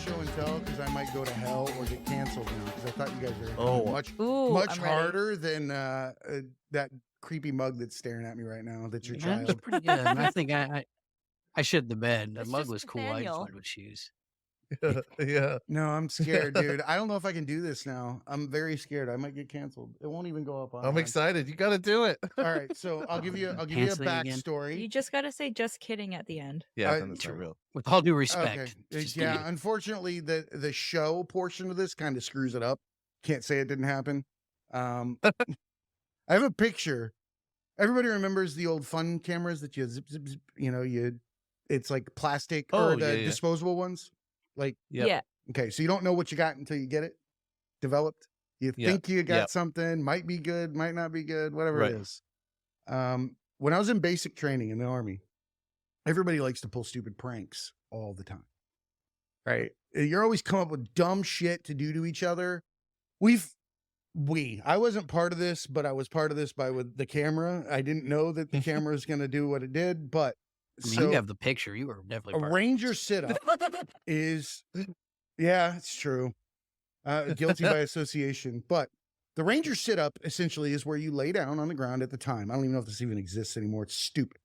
show and tell because I might go to hell or get canceled now because I thought you guys were much I'm ready. harder than that creepy mug that's staring at me right now. That's your That's child. pretty good. I think I shit the bed. The It's mug just was cool. I just Nathaniel. wanted with shoes. Yeah. No, I'm scared, dude. I don't know if I can do this now. I'm very scared. I might get canceled. It won't even go up on. I'm excited. You got to do it. All right, so I'll give you a Canceling again? backstory. You just gotta say "just kidding" at the end. Yeah, I- then it's not real. With all due respect. Okay. Just Yeah, kidding. unfortunately, the show portion of this kind of screws it up. Can't say it didn't happen. I have a picture. Everybody remembers the old fun cameras that you zip, zip, zip, it's like plastic or the disposable ones. Like, Yep. Yeah. okay, so you don't know what you got until you get it developed. You think you got something, might be good, might not be good, whatever it is. When I was in basic training in the Army, everybody likes to pull stupid pranks all the time, right? You're always come up with dumb shit to do to each other. I wasn't part of this, but I was part of this with the camera. I didn't know that the camera was going to do what it did, but I mean, you have the picture. You were definitely a part ranger sit-up is, yeah, it's true. Guilty by association. But the ranger sit-up essentially is where you lay down on the ground at the time. I don't even know if this even exists anymore. It's stupid.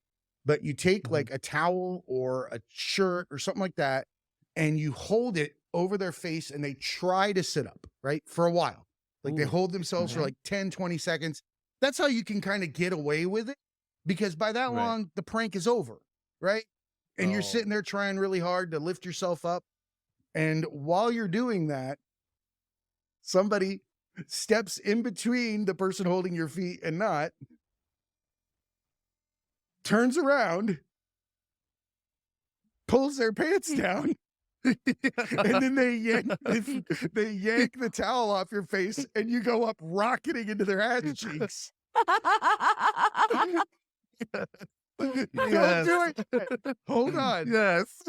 But you take like a towel or a shirt or something like that, and you hold it over their face and they try to sit up, right? For a while. Like they hold themselves for like 10, 20 seconds. That's how you can kind of get away with it, because by that long, the prank is over, right? And you're sitting there trying really hard to lift yourself up. And while you're doing that, somebody steps in between the person holding your feet and not, turns around, pulls their pants down, and then they yank the towel off your face, and you go up rocketing into their ass cheeks. Don't do it. Hold on. Yes.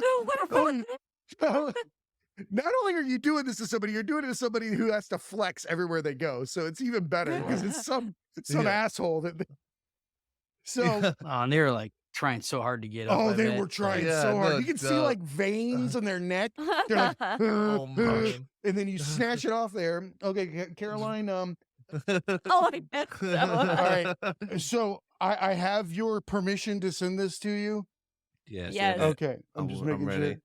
Not only are you doing this to somebody, you're doing it to somebody who has to flex everywhere they go. So it's even better because it's some asshole that. So and they were like trying so hard to get up. oh, I they bet. were trying Yeah, so hard. no You can see doubt. like veins on their neck. They're like, Oh, man. and then you snatch it off there. Okay, Caroline. Oh, I bet so. All right. So I have your permission to send this to you. Yes. Yes. Okay, I'm just I'm making ready. sure.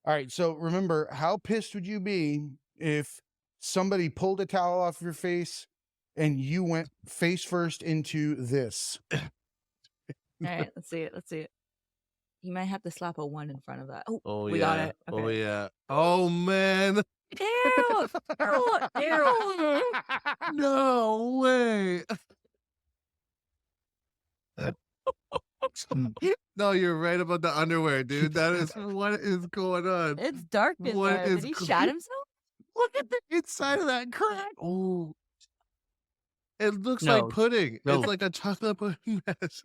All right, so remember, how pissed would you be if somebody pulled a towel off your face and you went face first into this? All right, let's see it. Let's see it. You might have to slap a 1 in front of that. Oh, Oh, we yeah. got it. Oh, Okay. yeah. Oh, man. Ew! Ew! No way. No, you're right about the underwear, dude. That is what is going on. It's dark in What there. is Did he go- shat himself? Look at the inside of that crack. Oh, it looks No, like pudding. no. It's like a chocolate pudding mess.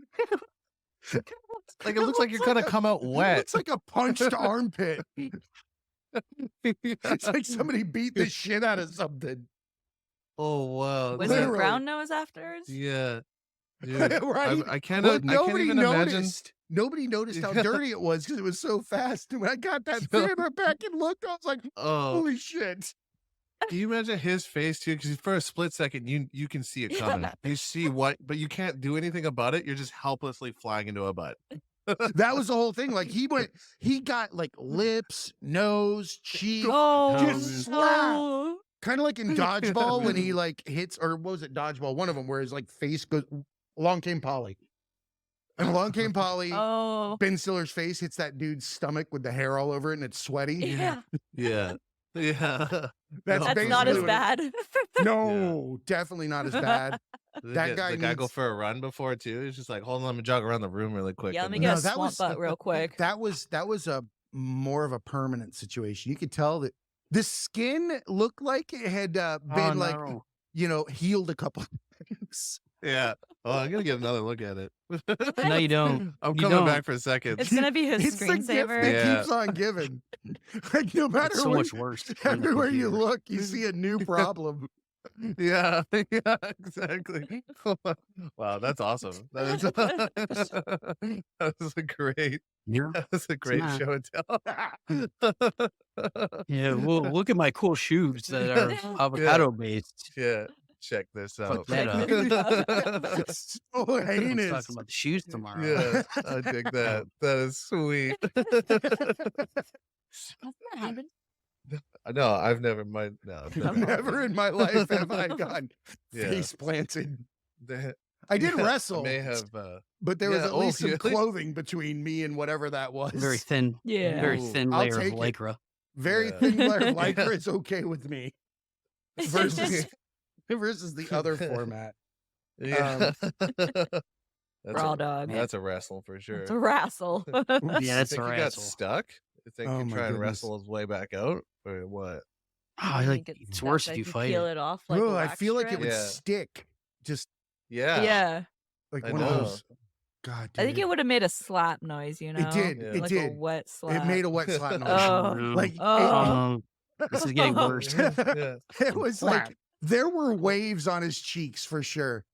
Like it looks like you're gonna come out It wet. looks like a punched armpit. It's like somebody beat the shit out of something. Oh wow. Was That- it Literally. brown nose afterwards? Yeah. Dude, Right? I can't. Well, I can't nobody even imagine. noticed. Nobody noticed how Yeah. dirty it was because it was so fast. And when I got that camera back and looked, I was like, Oh, holy shit. can you imagine his face too? Because for a split second, you can see it coming. You see what, but you can't do anything about it. You're just helplessly flying into a butt. That was the whole thing. Like he got like lips, nose, cheek, Oh, just slap. no. Kind of like in dodgeball when he like hits, or what was it, dodgeball? One of them where his like face goes. Along came Polly, and along came Polly. Oh, Ben Stiller's face hits that dude's stomach with the hair all over it, and it's sweaty. yeah. Yeah. Yeah. That's That's not as basically what it- bad. No, definitely not as bad. That guy the guy go needs- for a run before too. He's just like, hold on, let me jog around the room really quick. Yeah, let and me then- get No, a that swamp was- butt real quick. That was a more of a permanent situation. You could tell that the skin looked like it had been like healed a couple times. Yeah. Oh, I'm gonna get another look at it. No, you don't. I'm You coming don't. back for a second. It's gonna be his It's the gift screensaver. that Yeah. keeps on giving. Like no matter It's so where, much worse. than the everywhere you computer. look, you see a new problem. Yeah, yeah, exactly. Wow, that's awesome. That is, that is a great You're show and tell. Yeah, well, look at my cool shoes that are avocado based. Yeah. Check this out. Fuck that up. So I'm heinous. talking about the shoes tomorrow. Yeah, I dig that. That is sweet. Hasn't that happened? No, I've never mind. No, Never in my life have I gone Yeah. face planted. That- I did yeah, I wrestle, may have. but there was yeah, at oh, least some really? clothing between me and whatever that was. Very thin, Yeah. very Ooh, thin I'll layer of take it. lycra. Very Yeah. thin layer of Yeah. lycra is okay with me. Versus the other format. Yeah. Raw dog. That's a wrestle for sure. It's a wrestle. Yeah, You that's think a he got wrestle. stuck? You think Oh he my try and goodness. wrestle his way back out, or what? Oh, I like think it's stuck, worse like if you fight peel it. it off. Like Oh, I wax feel like it strip. would Yeah. stick. Just Yeah. Yeah. like I one of know. those. God, I think dude. it would have made a slap noise, you know? It did. Yeah. It like did. a wet slap. It made a wet slap noise. Oh. No. Like Oh. This is getting worse. Yeah. it was Slap. like there were waves on his cheeks for sure.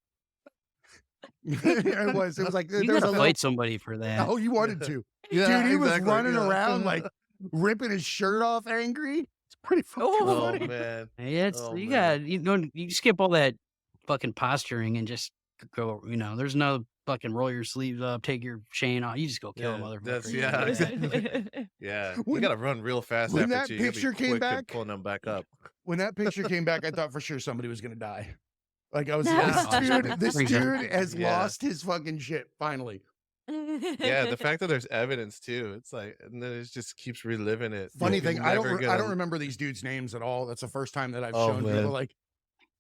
it was like You there was gotta a little. fight somebody for that. Oh, you wanted to, Yeah, dude. He was exactly, running yeah. around like ripping his shirt off, angry. It's pretty fucking Oh, Oh funny. man. Yeah, it's Oh, you man. got you skip all that fucking posturing and just go. There's no fucking roll your sleeves up, take your chain off. You just go kill a Yeah, motherfucker. that's- yeah, exactly. Yeah, you When- gotta run real fast when after that two. You gotta be picture came quick at back- pulling them back up. When that picture came back, I thought for sure somebody was gonna die. Like I was, Yeah. this dude has Yeah. lost his fucking shit finally. Yeah, the fact that there's evidence too, it's like, and then it just keeps reliving it. Funny You're thing, I never don't gonna- remember these dudes' names at all. That's the first time that I've Oh, shown man. people like.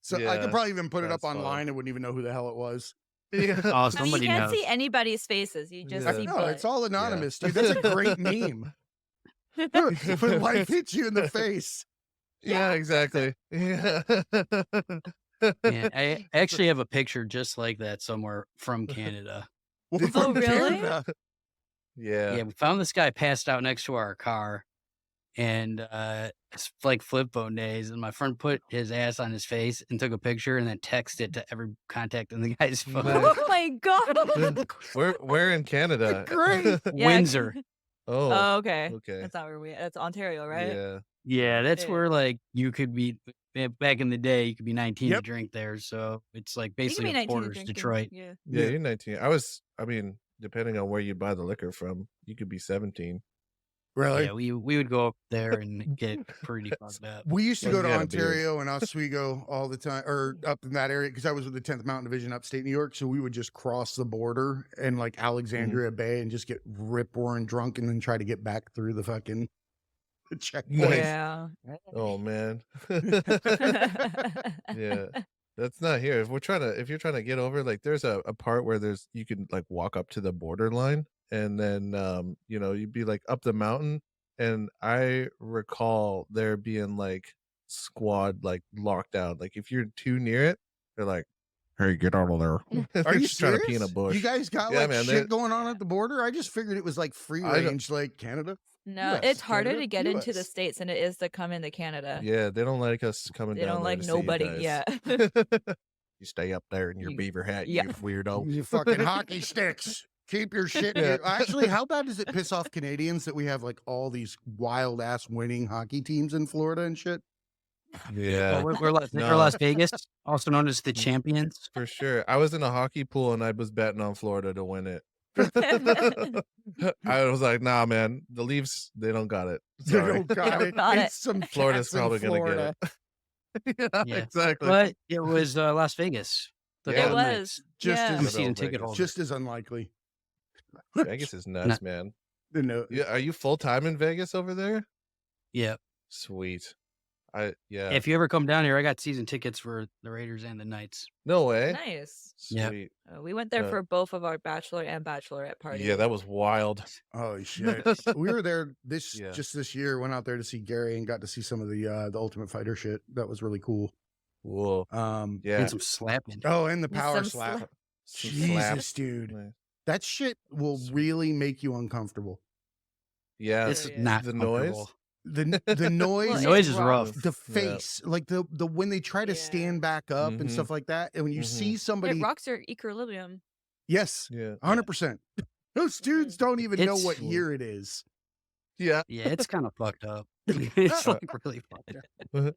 So I could Yeah, probably even put it up that's fun. online and wouldn't even know who the hell it was. Yeah. Oh, So you somebody can't knows. see anybody's faces. You just Yeah. see No, butt. it's all anonymous, dude. That's a great meme. When life hits you in the face. Yeah, exactly. Yeah. Yeah, I actually have a picture just like that somewhere from Canada. From really? Canada. Yeah, we found this guy passed out next to our car, and it's like flip phone days. And my friend put his ass on his face and took a picture, and then texted it to every contact in the guy's phone. Nice. Oh my god. Where in Canada? Great. Yeah. Windsor. Oh, Oh, okay. okay. That's not where we. That's Ontario, right? Yeah. Yeah, that's Yeah. where like you could be back in the day. You could be 19 to Yep. drink there, so it's like You can basically be a 19 and quarters drink in- Detroit. Yeah. Yeah, you're 19. I mean, depending on where you buy the liquor from, you could be 17. Really? Yeah, we would go up there and get pretty fucked up. We used to Well, go to you got a beard. Ontario and Oswego all the time, or up in that area, because I was with the 10th Mountain Division upstate New York. So we would just cross the border and like Alexandria Bay and just get rip roaring drunk and then try to get back through the fucking checkpoint. Nice. Yeah. Oh man. Yeah. That's not here. If you're trying to get over, like there's a part where you can like walk up to the borderline and then you'd be like up the mountain. And I recall there being like squad like locked down. Like if you're too near it, they're like, "Hey, get out of there." Are They're you just trying to pee in a serious? bush. You guys got Yeah, like man, shit going on at the border? I just figured it was like free I don't- range, like Canada. No, US, it's harder Canada, to get into the US. States than it is to come into Canada. Yeah, they don't like us coming They down don't there like to see you nobody. guys. Yeah. You stay up there in your You- beaver hat, yeah. you weirdo. You fucking hockey sticks. Keep your shit. Yeah. Actually, how bad does it piss off Canadians that we have like all these wild ass winning hockey teams in Florida and shit? Yeah, Well, we're No. Las Vegas, also known as the champions. for sure. I was in a hockey pool and I was betting on Florida to win it. I was like, nah, man, the Leafs, they don't got it. You Sorry. don't got it. Got it. It's some Florida's cats in probably going to Florida. get it. Yeah. Exactly. But it was Las Vegas. The Yeah. It Golden was. Knights. Just yeah. I'm a as season Vegas. ticket holder. just as unlikely. Vegas is nuts, man. No, Yeah, are you full time in Vegas over there? Yeah. Sweet. If you ever come down here, I got season tickets for the Raiders and the Knights. No way. Nice. Yeah. Sweet. We went there Yeah. for both of our bachelor and bachelorette parties. Yeah, that was wild. oh shit. We were there Yeah. just this year. Went out there to see Gary and got to see some of the Ultimate Fighter shit. That was really cool. Cool. Yeah. And some slapping. Oh, and the Some power slap. slap. Some Jesus, slaps. dude. Nice. That shit will Sweet. really make you uncomfortable. Yeah. It's yeah. not The noise? comfortable. The noise, Well, The it's noise is rough. rough. the face, like the when they try to Yeah. stand back up and Mhm. stuff like that, and when you Mhm. see somebody, It rocks your equilibrium. yes, Yeah. 100%. Those dudes don't even know It's- what year it is. Yeah. Yeah, it's kind of fucked up. It's like really fucked up.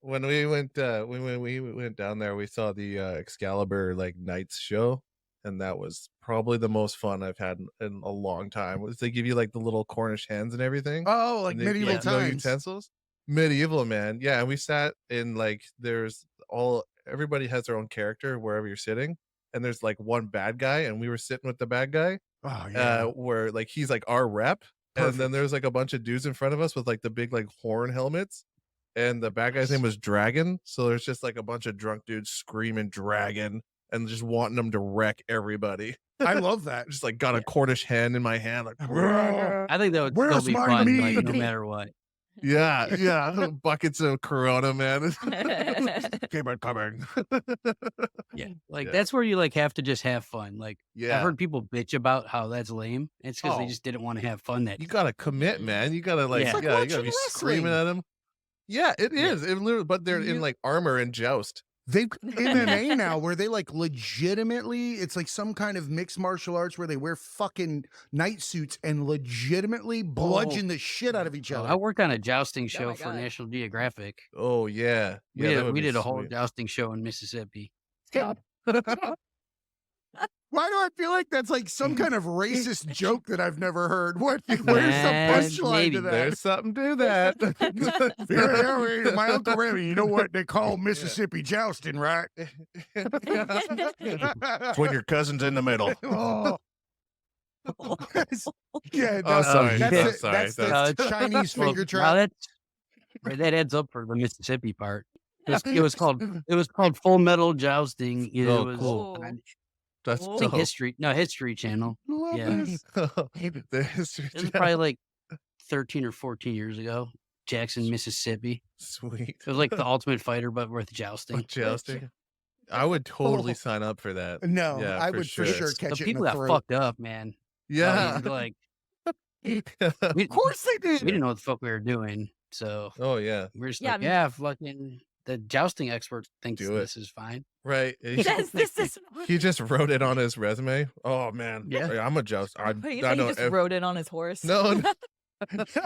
When we went down there, we saw the Excalibur like Knights show, and that was probably the most fun I've had in a long time. They give you like the little Cornish hens and everything. Oh, like and they- medieval like, no times. utensils. Medieval, man. Yeah, and we sat in like everybody has their own character wherever you're sitting, and there's like one bad guy, and we were sitting with the bad guy. Oh yeah. Where like he's like our rep. And then Perfect. there's like a bunch of dudes in front of us with like the big like horn helmets. And the bad guy's name was Dragon. So there's just like a bunch of drunk dudes screaming Dragon and just wanting them to wreck everybody. I love that. Just like got a Cornish hen in my hand. Like, I think that would Where's still be my fun, like, no mead? matter what. yeah. Buckets of Corona, man. Keep it coming. Yeah, like Yeah. that's where you like have to just have fun. Like Yeah. I've heard people bitch about how that's lame. It's because they Oh. just didn't want to have fun. That You gotta commit, man. You gotta like, Yeah. It's like you gotta watching be screaming wrestling. at them. Yeah, it is. It literally, but they're in You- like armor and joust. They've got MMA now where they like legitimately, it's like some kind of mixed martial arts where they wear fucking night suits and legitimately bludgeon the shit out of each Oh, other. I worked on a jousting show my for God. National Geographic. Oh yeah. Yeah, that would We be did a whole sweet. jousting show in Mississippi. Why do I feel like that's like some kind of racist joke that I've never heard? Where's the Man, punchline maybe. to that? There's something to that. Yeah, my Uncle Remy, you know what they call Mississippi jousting, right? It's when your cousin's in the middle. Oh. Yeah, Oh, sorry. That's, I'm it. sorry. That's the That's- Chinese Well, finger now trap. that's right, that adds up for the Mississippi part. It was called Full Metal Jousting. It Oh, was cool. on, That's Oh. I think dope. History Channel. Love Yeah. this. The history. It was probably like 13 or 14 years ago. Jackson, Mississippi. Sweet. It was like the Ultimate Fighter, but with jousting. With jousting. I would totally sign up for that. No, Yeah, I for would for sure. sure The catch it in people the got throat. fucked up, man. Yeah. Like Of course they we did. didn't know what the fuck we were doing, so Oh yeah. we're just Yeah, like, I mean- yeah, fucking the jousting expert thinks Do it. this is fine. Right. Yes, this is. He just wrote it on his resume. Oh man. Yeah. I'm a joust. I You think he know. just rode it on his horse? No. no.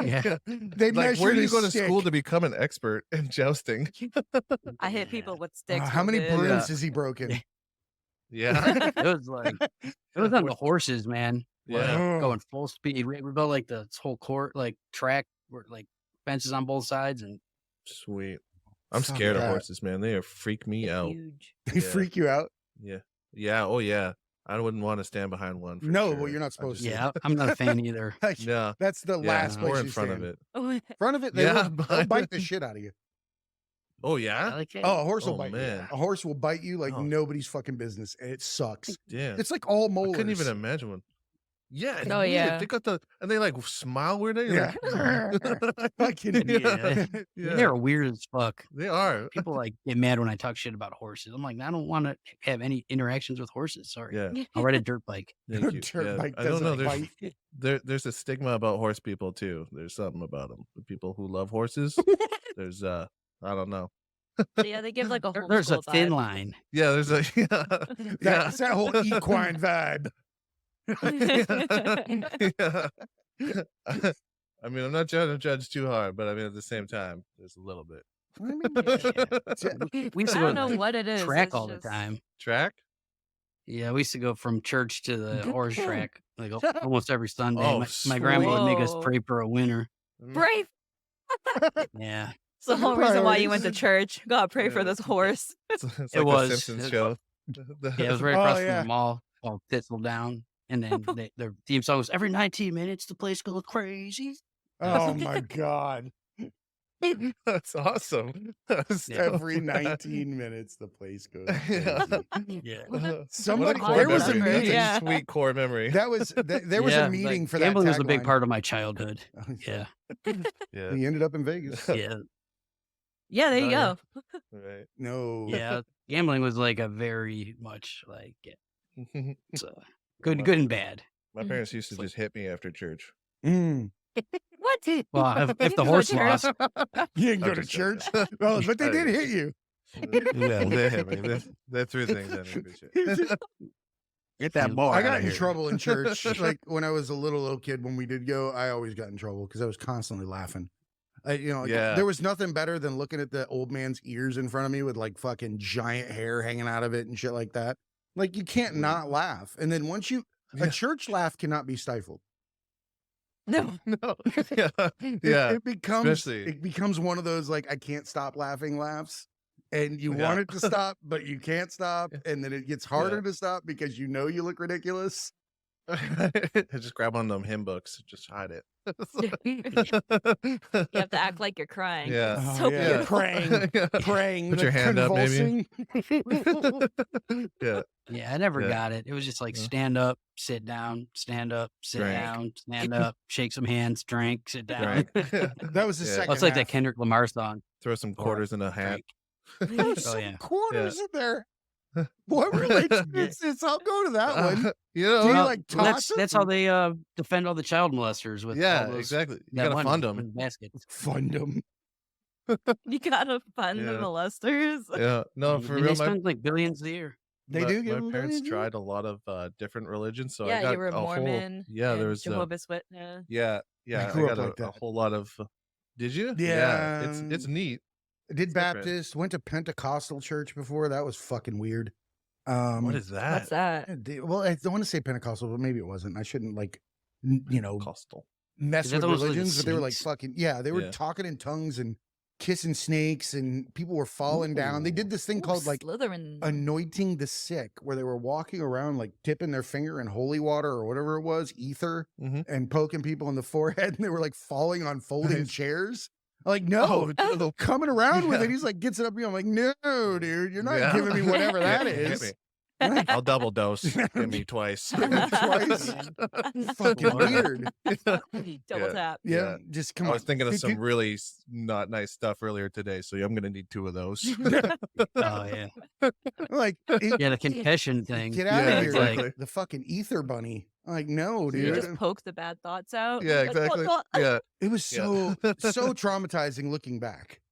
Yeah. They Like, where measured do you his go to stick. school to become an expert in jousting? I hit people with sticks. How many for brooms this. has he broken? Yeah. It was like it was on the horses, man. Like, Yeah. going full speed. We built like the whole court, like track, where like fences on both sides, and Sweet. I'm Fuck scared of that. horses, man. They freak me They're out. Huge. They Yeah. freak you out? Yeah. Yeah. Oh yeah. I wouldn't want to stand behind one. For No, sure. well, you're not I supposed just- to. yeah, I'm not a fan either. Like, Yeah. that's the Yeah. last place Or you in front stand. of it. Oh, Front of it, they Yeah, will, they'll behind bite it. the shit out of you. Oh I yeah. like it. Oh, a horse will Oh, bite man. you. A horse will bite you like Oh. nobody's fucking business, and it sucks. Yeah. It's like all I molars. couldn't even imagine one. Yeah. It's Oh, weird. yeah. They got and they like smile weird. Yeah. Fucking Yeah. Yeah. They're weird as fuck. They are. People like get mad when I talk shit about horses. I'm like, I don't want to have any interactions with horses. Sorry, Yeah. I'll ride a dirt bike. Thank you. Dirt Yeah. bike I don't know. doesn't There's a stigma about horse people too. There's something about them. The people who love horses. There's I don't know. yeah, they give like a There's a homeschool thin vibe. line. Yeah. There's a yeah. That's that whole equine vibe. Yeah. I mean, I'm not trying to judge too hard, but I mean, at the same time, there's a little bit. We used to I go don't know to what it is. track it's all the just- time. Track? Yeah, we used to go from church to the horse track like almost every Sunday. Oh, My grandma would make us sweet. pray for a winner. Brave. Yeah, It's the whole reason why you went to Priorities. church. God, pray for Yeah. this horse. It's It like was. the Simpsons show. yeah, it was right Oh, across from yeah. the mall called Thistle Down. And then their theme song was every 19 minutes the place goes crazy. Oh my god! That's awesome. That's Yeah. dope. Every 19 minutes, the place goes. Yeah. crazy. Yeah. Somebody, What a there core was a memory. memory, That's meeting. yeah. sweet core memory. That was there was Yeah, a meeting like, for that. gambling was a big tagline. part of my childhood. Oh, Yeah. Yeah. He ended up in Vegas. Yeah. Yeah, there you Oh, go. yeah. Right. No. Yeah. Gambling was like a very much like My so good and bad. parents used to just hit me after church. Mm. What? Well, if the go to horse church. lost, You didn't go I'm to just church. joking. Oh, but they I did didn't. hit you. Yeah, they hit me. They threw things at me. and shit. Get that boy. I got outta in here. trouble in church. Like when I was a little kid, when we did go, I always got in trouble because I was constantly laughing. There was nothing better than looking at the old man's ears in front of me with like fucking giant hair hanging out of it and shit like that. Like you can't not laugh. And then once a church laugh cannot be stifled. No. No. Yeah. It becomes Especially- one of those like I can't stop laughing laughs. And you Yeah. want it to stop, but you can't stop. And then it gets harder to stop because you know you look ridiculous. Just grab one of them hymn books. Just hide it. You have to act like you're crying. Yeah. It's Oh, so yeah. beautiful. Praying, Put your hand up, maybe. convulsing. Yeah. Yeah, I never Yeah. got it. It was just like Yeah. stand up, sit down, stand up, sit Drink. down, stand up, shake some hands, drink, sit down. Right. That was the Yeah. second. Well, it's like that half. Kendrick Lamar song. Throw some quarters in a hat. There's Oh, some yeah. quarters in there. What religion is this? I'll go to that one. You know, Do you Well, like well, toss that's how they defend all the child molesters with yeah, all those, exactly. You that gotta money fund in them. baskets. Fund them. You gotta fund the Yeah. molesters. Yeah. No, And for they real. spend like billions a year. They do give My 'em parents billions, yeah. tried a lot of different religions, so I Yeah, got you were a whole. Mormon. Yeah, and there was. Jehovah's Witness. Yeah, I grew up got like a that. whole lot of. Did you? Yeah. It's neat. I did It's different. Baptist, went to Pentecostal church before. That was fucking weird. What is that? What's that? Well, I don't want to say Pentecostal, but maybe it wasn't. I shouldn't like, Costal. mess Is that with the ones with the religions, but they were like snakes? fucking, yeah, they were Yeah. talking in tongues and kissing snakes and people were falling down. They did this thing Ooh, called like Slytherin. anointing the sick, where they were walking around like dipping their finger in holy water or whatever it was, ether, Mhm. and poking people in the forehead, and they were like falling on folding Nice. chairs. I'm like, no, coming around with Yeah. it. He's like, gets it up. I'm like, no, dude, you're not Yeah. giving me whatever that Hit is. me. I'll double dose. Hit me twice. Twice. Fucking weird. Double Yeah. tap. Yeah, Yeah. just come I on. was thinking of Did some you- really not nice stuff earlier today, so I'm gonna need 2 of those. Oh yeah, like, yeah. The concussion thing. get out Yeah, of here. exactly. The fucking ether bunny. I'm like, no, You dude. just poke the bad thoughts out. Yeah, Like, exactly. "What Yeah. It was Yeah. so traumatizing looking back.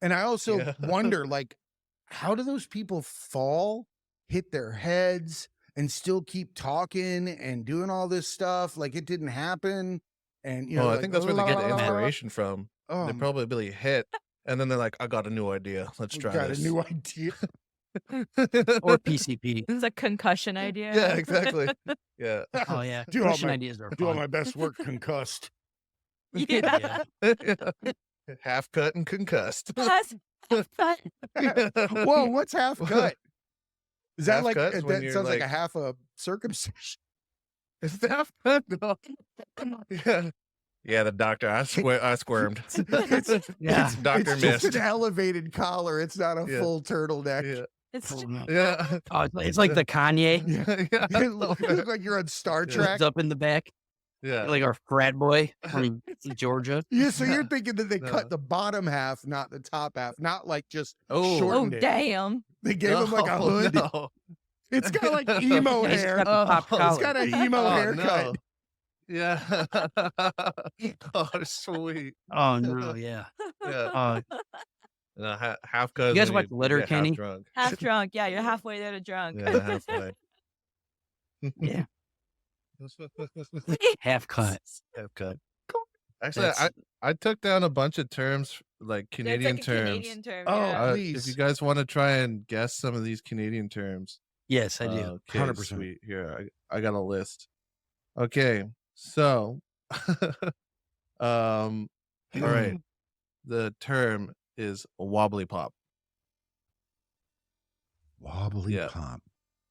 And I also Yeah. wonder, like, how do those people fall, hit their heads, and still keep talking and doing all this stuff like it didn't happen? And Oh, I think that's where they get the la, la, la, la. inspiration from. Oh, They probably hit, and then they're like, "I got a new idea. Let's we try got this." a new idea. Or PCP. This is a concussion idea. Yeah, exactly. Yeah. Oh yeah, Do all Christian my- ideas are Do all fun. my best work concussed. Yeah. Half cut and concussed. That's- Whoa, what's half cut? Is that Half like cut's when that you're, sounds like a like- half a circumcision? Is it half cut? No. Yeah. Yeah, the doctor. I squirmed. It's- Yeah. It's Doctor it's just Mist. an elevated collar. It's not a Yeah. full turtleneck. Yeah. It's Oh, no. Yeah. Oh, it's like the Kanye. Yeah. You look like you're on Star Yeah. Trek. It's up in the back, Yeah. like our frat boy from Georgia. Yeah, so you're Yeah. thinking that they No. cut the bottom half, not the top half, not like just Oh. oh shortened it. damn. They gave him like a No, hood. No. It's got like emo He's hair. got the pop Oh, collar. It's got an emo Oh, haircut. no. Yeah. Oh, sweet. Oh no, yeah. Yeah. Oh, No, half cut. You guys watch Letterkenny? Kenny? Drunk. Half drunk. Yeah, you're halfway there to drunk. Yeah, halfway. Yeah. half cut. Half cut. Actually, That's- I took down a bunch of terms, like That's Canadian like a terms. Canadian term. Oh, yeah. If please. you guys want to try and guess some of these Canadian terms, Yes, I do. Okay, 100%. sweet. Here, I got a list. Okay, so, all right. The term is a wobbly pop. Wobbly Yeah. pop.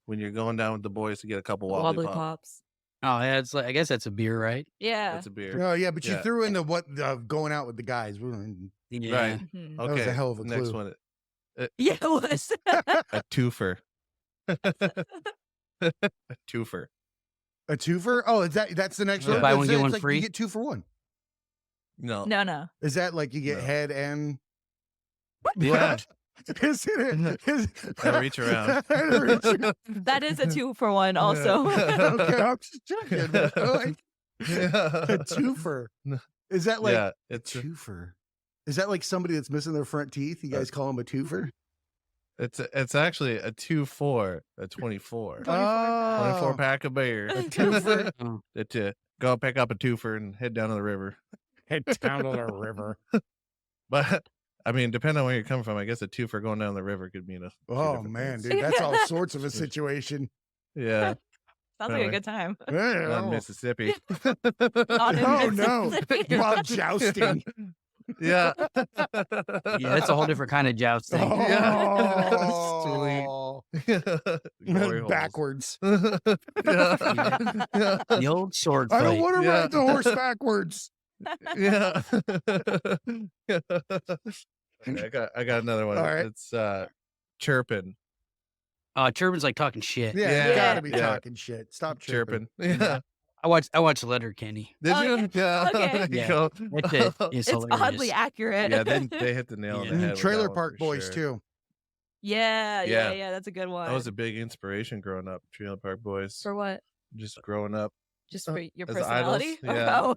When you're going down with the boys to get a couple Wobbly wobbly, pop. pops. Oh, yeah. It's like I guess that's a beer, right? Yeah. That's a beer. Oh yeah, but you Yeah. threw into what going out with the guys. Yeah. Right. Mhm. That was a Okay, hell of a next clue. one. Yeah, it was. A twofer. A twofer. A twofer? Oh, is that's the next Yeah. one? Buy one, It's get one like free? You get 2 for 1. No. No. Is that like you get No. head and Yeah. Is it? Is, I reach around. I reach around. That is a 2-for-1 also. Okay, I'm just checking. But like, Yeah. a twofer. No. Is that like Yeah, a it's a- twofer? Is that like somebody that's missing their front teeth? You guys call them a twofer? It's actually a 2-4, a 24. 24 Oh, pack of beer. a twofer. Oh, To go pick up a twofer and head down to the river. Head down to the river. But I mean, depending on where you're coming from, I guess a twofer going down the river could mean a few Oh different man, things. dude, that's all sorts of a situation. Yeah, Sounds like a good time. on Mississippi. On Oh no, Mississippi. while jousting. Yeah. yeah, it's a whole different kind of jousting. Oh, Glory holes. backwards. Yeah. The old sword I don't fight. want to Yeah. ride the horse backwards. Yeah. Okay, I got another one. All right. It's chirping. Chirping's like talking shit. Yeah, Yeah, you gotta be yeah. talking shit. Stop chirping. Chirping. Yeah. I watched Letterkenny. Did Oh, you? Yeah. okay. There you Yeah. go. That's it. It's It's hilarious. oddly accurate. Yeah, they hit the nail on Yeah. the head. with Trailer that one Park for Boys sure. too. yeah, Yeah. that's a good one. That was a big inspiration growing up. Trailer Park Boys. For what? Just growing up. Just for your as idols, personality? yeah. Oh.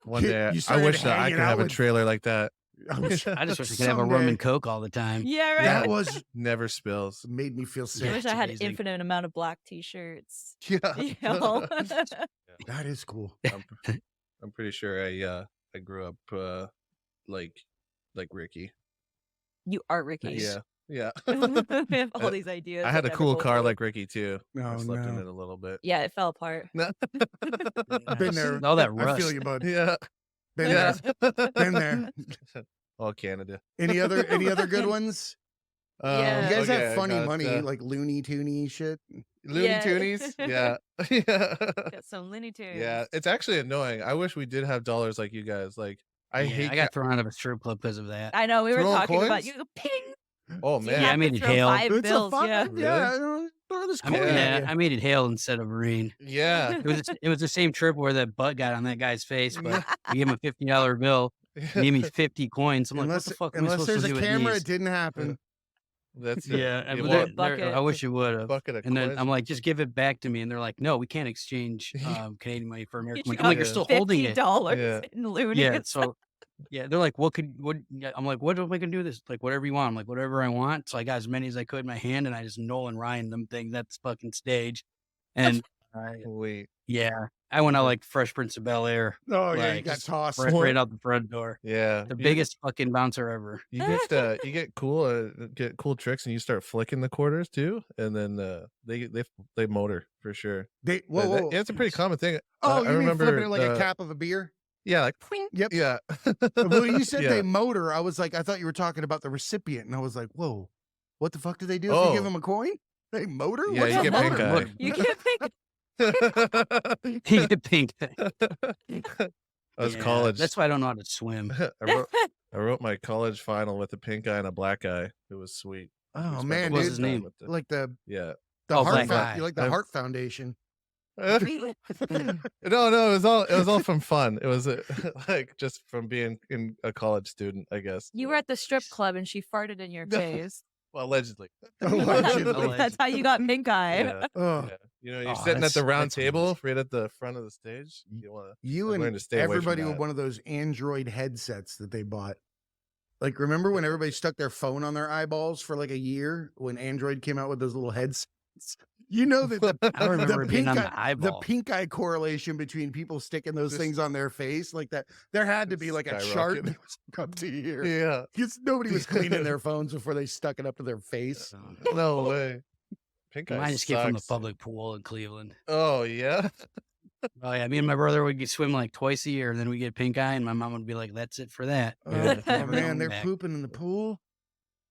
One You- day, you I started wish that I hanging could out have a with- trailer like that. I wish I just wish I could have a rum someday. and coke all the time. Yeah, right. That was Never spills. made me feel I sick. wish it's I had amazing. infinite amount of black t-shirts. Yeah. You know? That is cool. I'm pretty sure I grew up like Ricky. You are Ricky. Nice. Yeah. We have all these ideas. I had that a never cool go car through. like Ricky too. I Oh, slept in no. it a little bit. Yeah, it fell apart. I've been there. All that I rust. feel you, bud. Yeah. Been Yeah. there. Been there. All Canada. Any other good ones? Yeah. You guys okay, have I funny got, money, like Looney Toony shit. Looney Yeah. Toonies. Yeah. Yeah. Got some Looney Tunes. Yeah. It's actually annoying. I wish we did have dollars like you guys. Like I Yeah, hate. I got thrown out of a strip club because of that. I know. We were Throwing talking about coins? you. Go, ping. Oh You man. Yeah, I have made to it throw hail. 5 It's bills. a fun, Yeah. yeah. Throw this I coin mean, at yeah, you. I made it hail instead of rain. Yeah. It was the same trip where that butt got on that guy's face, but we gave him a $50 bill. He gave me 50 coins. I'm like, what the fuck am I unless supposed there's to do a with camera, these? it didn't happen. That's it. Yeah, You but want a bucket. I wish you would have. bucket of And then coins? I'm like, just give it back to me. And they're like, no, we can't exchange Canadian money for American money. I'm got like, you're still holding it. $50 Yeah. in loonies. Yeah. So, yeah, they're like, yeah, I'm like, what am I going to do this? Like, whatever you want. I'm like, whatever I want. So I got as many as I could in my hand and I just Nolan Ryan them things at this fucking stage. And Wait. yeah, I went out like Fresh Prince of Bel-Air. Oh yeah, you Like, got just tossed. right out the front door. Yeah. The biggest fucking bouncer ever. You get cool tricks and you start flicking the quarters too, and then they motor for sure. They, whoa. Yeah, it's a pretty common thing. Oh, I you mean remember flipping it like a the- cap of a beer? Yeah, like Yep. yeah. When you said Yeah. they motor, I was like, I thought you were talking about the recipient, and I was like, whoa, what the fuck do they do if you give Oh. them a coin? They motor? Yeah, What's you a get pink motor? eye. Look, You can't think. he get pink. I was Yeah, college. That's why I don't know how to swim. I wrote my college final with a pink eye and a black eye. It was sweet. We Oh spent man, a What's lot dude, his of time name? with the- like the Yeah. Oh, heart, Black Eye. you like the I've- Heart Foundation. No, it was all from fun. It was like just from being in a college student, I guess. You were at the strip club and she farted in your No. face. Well, allegedly. Allegedly. That's how you got pink eye. Yeah. Oh, Yeah. You know, you're Oh, sitting at that's- the round that's table amazing. right at the front of the stage. You want to you I've learned and to stay away from everybody with that. one of those Android headsets that they bought. Like, remember when everybody stuck their phone on their eyeballs for like a year when Android came out with those little headsets? You know that the, I don't remember it being on the the eyeball. pink eye correlation between people sticking those Just- things on their face like that. There had to be like a chart Skyrocket. that was up to here. Yeah. Because nobody was cleaning their phones before they stuck it up to their face. No way. Pink eye Mine just came from the sucks. public pool in Cleveland. Oh yeah. Oh yeah, me and my brother would swim like twice a year, and then we get pink eye, and my mom would be like, "That's it for that." Oh, Never man, going they're back. pooping in the pool.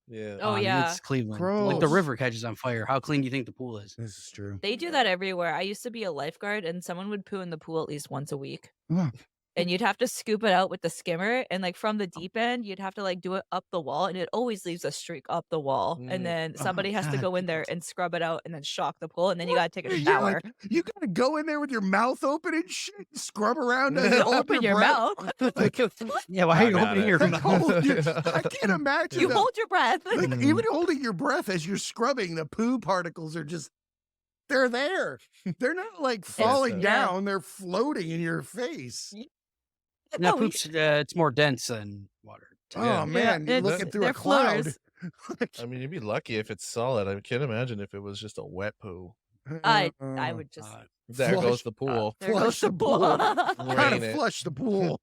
Yeah. Oh, I mean, yeah. it's Cleveland. Like Gross. the river catches on fire. How clean do you think the pool is? This is true. They do that everywhere. I used to be a lifeguard and someone would poo in the pool at least once a week. Oh. And you'd have to scoop it out with the skimmer. And like from the deep end, you'd have to like do it up the wall. And it always leaves a streak up the wall. Mm. And then Oh, somebody has to God. go in there and scrub it out and then shock the pool. And then you got to take a You're shower. like, you gotta go in there with your mouth open and shit, scrub around and You hold open your breath. mouth. Yeah, why are you I got opening it. your Like, mouth? hold your- I can't imagine. You the- hold your breath. like, Mm. even holding your breath as you're scrubbing, the poo particles are just they're there. They're not like falling yeah. down, they're floating in your face. No, No, we- poops. It's more dense than water. Oh Yeah. man, you're it's- looking through a they're cloud. floaters. Like, I mean, you'd be lucky if it's solid. I can't imagine if it was just a wet poo. I uh, would just There Flush. goes the pool. there goes Flush the the pool. pool. Gotta Drain it. flush the pool.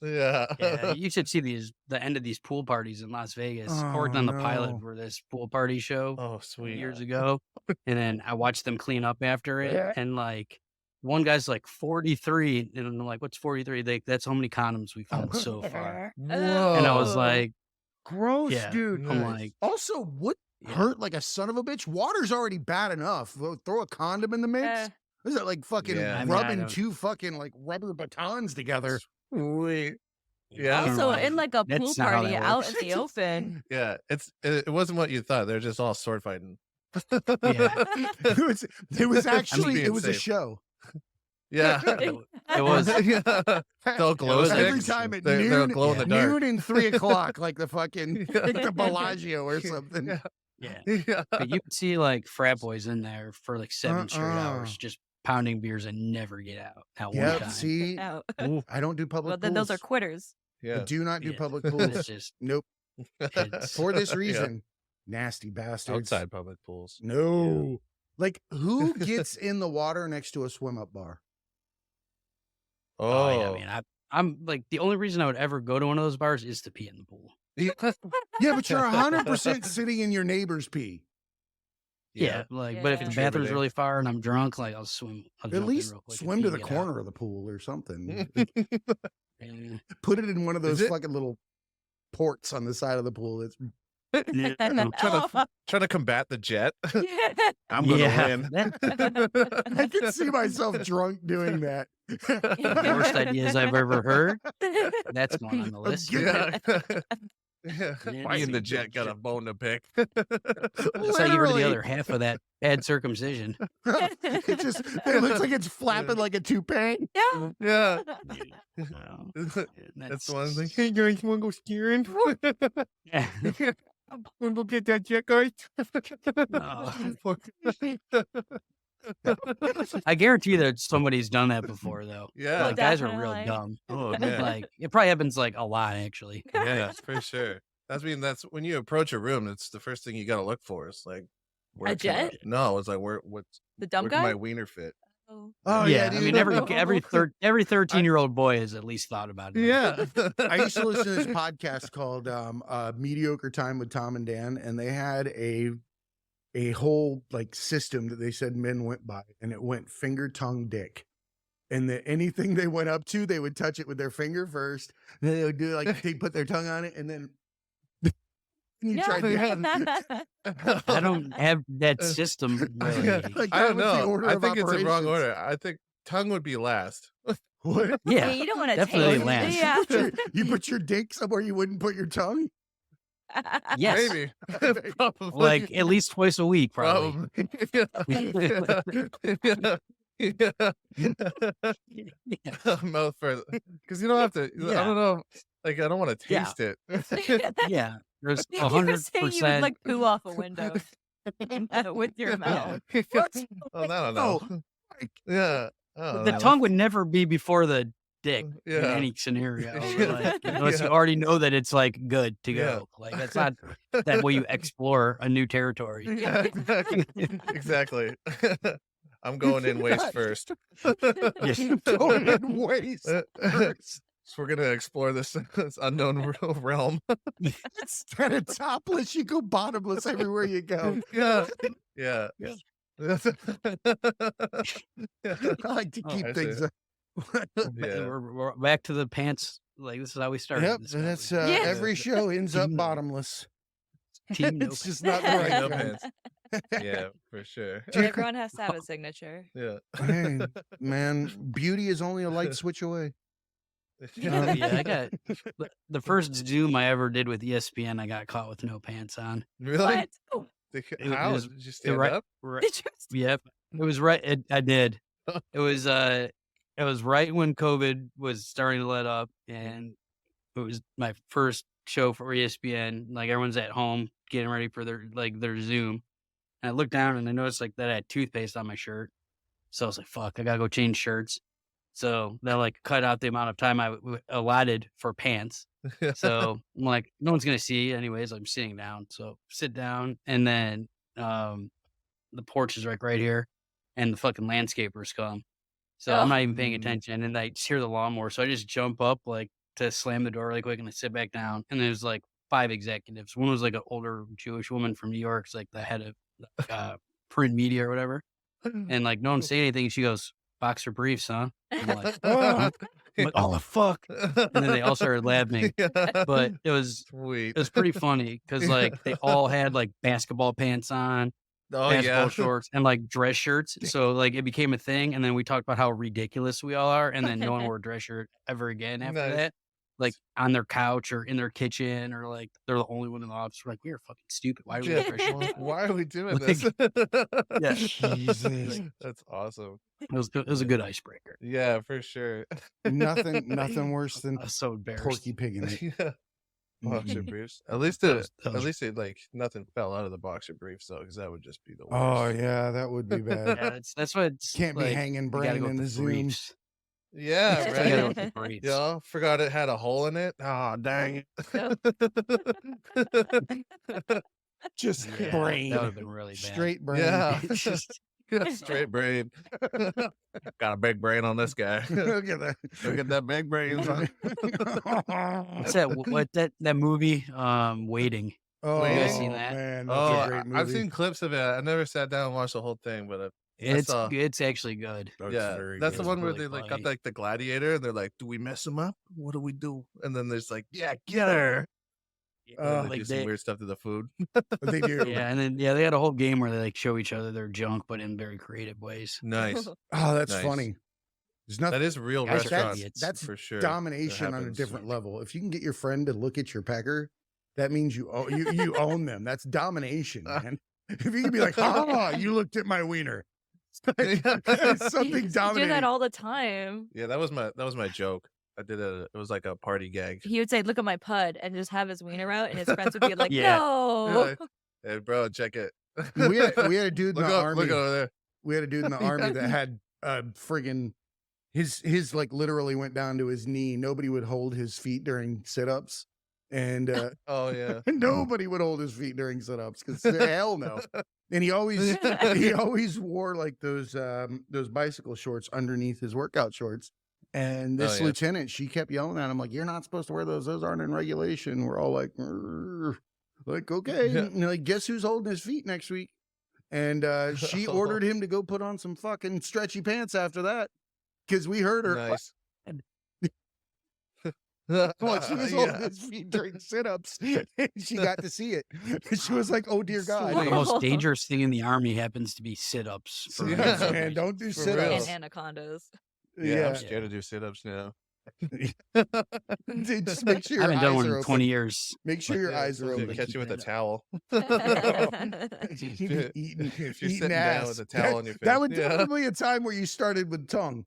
Yeah. Yeah, you should see the end of these pool parties in Las Vegas. I worked Oh, on the no. pilot for this pool party show Oh, sweet. years ago, and then I watched them clean up after it, and like one guy's like 43, and I'm like, "What's 43?" That's how many condoms we found so far. Whoa. And I was Oh. like, Gross, "Yeah," dude. I'm Nice. like, Also, what Yeah. hurt like a son of a bitch? Water's already bad enough. Throw a condom in the mix. Eh. Is it like fucking Yeah. I mean, I rubbing don't- two fucking like rubber batons together? Sweet. I don't Yeah. know Also, why. in like a That's pool not how party that out works. in the open. Yeah. It wasn't what you thought. They're just all sword fighting. Yeah. It was actually being it was a safe. show. Yeah. It was. Yeah. They'll glow was Every sticks. time at They're noon, glow in the dark. noon and 3 o'clock, like the fucking Yeah. like the Bellagio or something. Yeah. Yeah. Yeah. But you could see like frat boys in there for like 7 straight hours, just pounding beers and never get out. Not one Yep. time. See, Out. I don't do public Well, then those are pools. quitters. I Yeah. do not do Yeah. public It's pools. just Nope. It's- For this Yeah. reason, nasty bastards. Outside public pools. No. Like who gets in the water next to a swim up bar? oh yeah, I mean, I'm like the only reason I would ever go to one of those bars is to pee in the pool. Yeah, but you're 100% sitting in your neighbor's pee. Yeah, like but if the bathroom's Contributing. really far and I'm drunk, like I'll swim. I'll At jump in least real quick and swim pee to and the get corner of the pool or something. out. Put it in one of Is those it- fucking little ports on the side of the pool. It's Yeah. Trying to combat the jet. Yeah. I'm gonna Yeah, win. I can see myself drunk doing that. The worst ideas I've ever heard. That's going on the list. Yeah. Yeah, Me and the see, jet got a bone to pick. That's how you heard the Literally. other half of that bad circumcision. It looks like it's flapping like a toupee. Yeah. Yeah. No, That's the one thing. Hey guys, wanna go skiing? Yeah. Wanna go get that jet, guys? I guarantee that somebody's done that before, though. Yeah. Like, guys are real Definitely. dumb. Oh man. Like it probably happens like a lot, actually. Yeah, for sure. That's when you approach a room, it's the first thing you gotta look for. It's like where can I- jet? No, it's like where The dumb can my guy? wiener fit? Oh. Oh yeah, dude. I mean every 13-year-old boy has at least thought about it. Yeah. I used to listen to this podcast called Mediocre Time with Tom and Dan, and they had a whole like system that they said men went by, and it went finger, tongue, dick. And that anything they went up to, they would touch it with their finger first. And then they would do like they put their tongue on it, and then you Yeah. tried to I don't have that system really. Like, I that don't was the know. order I of think it's the wrong operations. order. I think tongue would be last. What? Yeah, Yeah, you don't want to definitely taste. last. Yeah. You put your dick somewhere you wouldn't put your tongue? yes, Maybe. Probably. like at least twice a week, probably. Mouth first, because you don't have to. I Yeah. don't know. Like I don't want to Yeah. taste it. Yeah, there's You were saying you would 100%. like poo off a window with your mouth. What? Oh, I don't No. know. Yeah. I don't The know. tongue would never be before the dick in Yeah. any scenario, Yeah. like, unless Yeah. you already know that it's like good to Yeah. go. Like that's not that way you explore a new territory. Yeah, exactly. Exactly. I'm going in waist God. first. Going in waste. So we're gonna explore this unknown realm. Instead of topless, you go bottomless everywhere you go. Yeah. Yeah. Yeah. I like to Oh, keep I things. see. Yeah. We're back to the pants. Like this is how we started. Yep, this that's conversation. Yeah. every show ends up Team- bottomless. Team no It's just pants. not the Team right no trend. pants. Yeah, for sure. Everyone has to have a signature. Yeah. Hey, man, beauty is only a light switch away. Oh, yeah, I got the first Zoom I ever did with ESPN. I got caught with no pants on. Really? What? Oh, How was- did you stand right- up? did you? Yep, it was right. I did. It was right when COVID was starting to let up, and it was my first show for ESPN. Like everyone's at home getting ready for their Zoom, and I looked down and I noticed like that I had toothpaste on my shirt. So I was like, "Fuck, I gotta go change shirts." So that like cut out the amount of time I allotted for pants. So I'm like, no one's gonna see anyways. I'm sitting down. So sit down, and then the porch is like right here, and the fucking landscapers come. So I'm Oh. not even paying attention, and I just hear the lawnmower. So I just jump up like to slam the door really quick, and I sit back down. And there's like 5 executives. One was like an older Jewish woman from New York, it's like the head of print media or whatever. And like no one say anything. She goes, "Boxer briefs, huh?" I'm like, "Huh?" I'm like, "Oh fuck!" And then they all started laughing. But it was Sweet. pretty funny because like they all had like basketball pants on, Oh basketball yeah. shorts, and like dress shirts. So like it became a thing. And then we talked about how ridiculous we all are, and then no one wore a dress shirt ever again after Nice. that. Like on their couch or in their kitchen, or like they're the only one in the office. We're like, we are fucking stupid. Why do we wear dress shirts? Why are we doing Like, this? Yeah, Jesus. That's awesome. it was a good icebreaker. Yeah, for sure. Nothing worse than I was so embarrassed. Porky Pig in it. Yeah. Boxer Mm. briefs. At least That was- it like nothing fell out of the boxer briefs though, because that would just be the worst. Oh yeah, that would be bad. Yeah, that's what it's Can't be like, hanging you gotta brain go in with the Zoom. briefs. Yeah, You gotta go right. with the briefs. Yeah, forgot it had a hole in it. Oh, dang it. Just Yeah, brain. that would have been really bad. Straight brain. Yeah. It's just Straight brain. Got a big brain on this guy. Look at that. Look at that big brain. son. what's that? What that movie? Waiting. Oh, You guys seen that? man, that's Oh, a great movie. I've seen clips of it. I never sat down and watched the whole thing, but saw- It's actually good. That's yeah, very that's the good. one where really they like funny. got like the gladiator, and they're like, "Do we mess him up? What do we do?" And then there's like, "Yeah, get her." And then they like do some weird stuff to the food. They do. yeah, and then they had a whole game where they like show each other their junk, but in very creative ways. Nice. Oh, that's Nice. funny. There's nothing. That is real Guys are restaurant. idiots. That's for sure. domination That on a happens. different level. If you can get your friend to look at your pecker, that means you own them. That's domination, man. If you can be like, "Ah, you looked at my wiener," it's something You do dominating. that all the time. Yeah, that was my joke. I did it was like a party gag. He would say, "Look at my pud," and just have his wiener out, and his friends would be like, Yeah. "No." Hey, bro, check it. we had a dude in look the up, army. look over there. We had a dude in the army that had friggin' his like literally went down to his knee. Nobody would hold his feet during sit-ups. And Oh yeah. nobody would hold his feet during sit-ups because hell no. And he always wore like those bicycle shorts underneath his workout shorts. And this Oh, yeah. lieutenant, she kept yelling at him like, "You're not supposed to wear those. Those aren't in regulation." We're all like, "Rrr." Like, okay. Yeah. And like, guess who's holding his feet next week? And she ordered him to go put on some fucking stretchy pants after that because we heard her. Nice. Well, she was holding Yeah. his feet during sit-ups. And she got to see it. And she was like, "Oh dear God." The most dangerous thing in the army happens to be sit-ups. For Yeah. Yeah, some man, reason. don't do For sit-ups. real. And anacondas. Yeah, I'm scared to do sit-ups now. Dude, just make sure I your haven't done eyes one are in open. 20 years. Make sure your Yeah, eyes are someone open. could catch you with a Keep towel. You'd be eating, If you're eating sitting down ass. with a towel on your That face. would Yeah. definitely be a time where you started with tongue.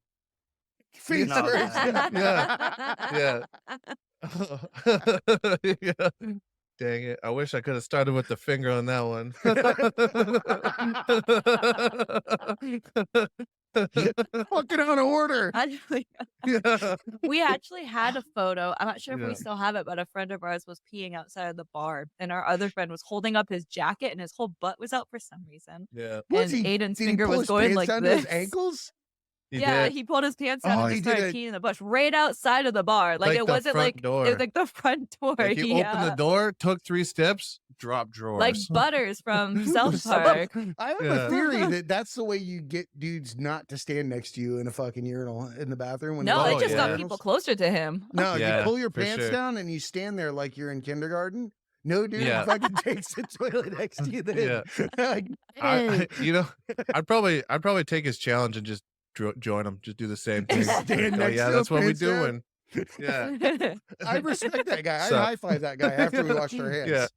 Face No, first. Yeah. Yeah. Dang it. I wish I could have started with the finger on that one. Fucking out of order. Yeah. We actually had a photo. I'm not sure if Yeah. we still have it, but a friend of ours was peeing outside of the bar, and our other friend was holding up his jacket, and his whole butt was out for some reason. Yeah. Was And he- Aiden's did he finger pull was his going pants like down to his this. ankles? He Yeah, did. he pulled his pants down Oh, and he just did started it. peeing in the bush right outside of the bar. Like Like it the wasn't front like door. it was like the front door. Like he opened the door, took 3 steps, dropped drawers. like Butters from South Park. I have Yeah. a theory that that's the way you get dudes not to stand next to you in a fucking urinal in the bathroom. When No, they're it Oh, just got yeah. people closer to him. No, Yeah, you pull your for pants sure. down and you stand there like you're in kindergarten. No dude Yeah. fucking takes the toilet next to you. Then. Like, I'd probably take his challenge and just join him. Just do the same thing. Stand Oh, next yeah, to that's him, what we're pants down. doing. Yeah. I respect that guy. So- I high five that guy after we washed our hands. Yeah.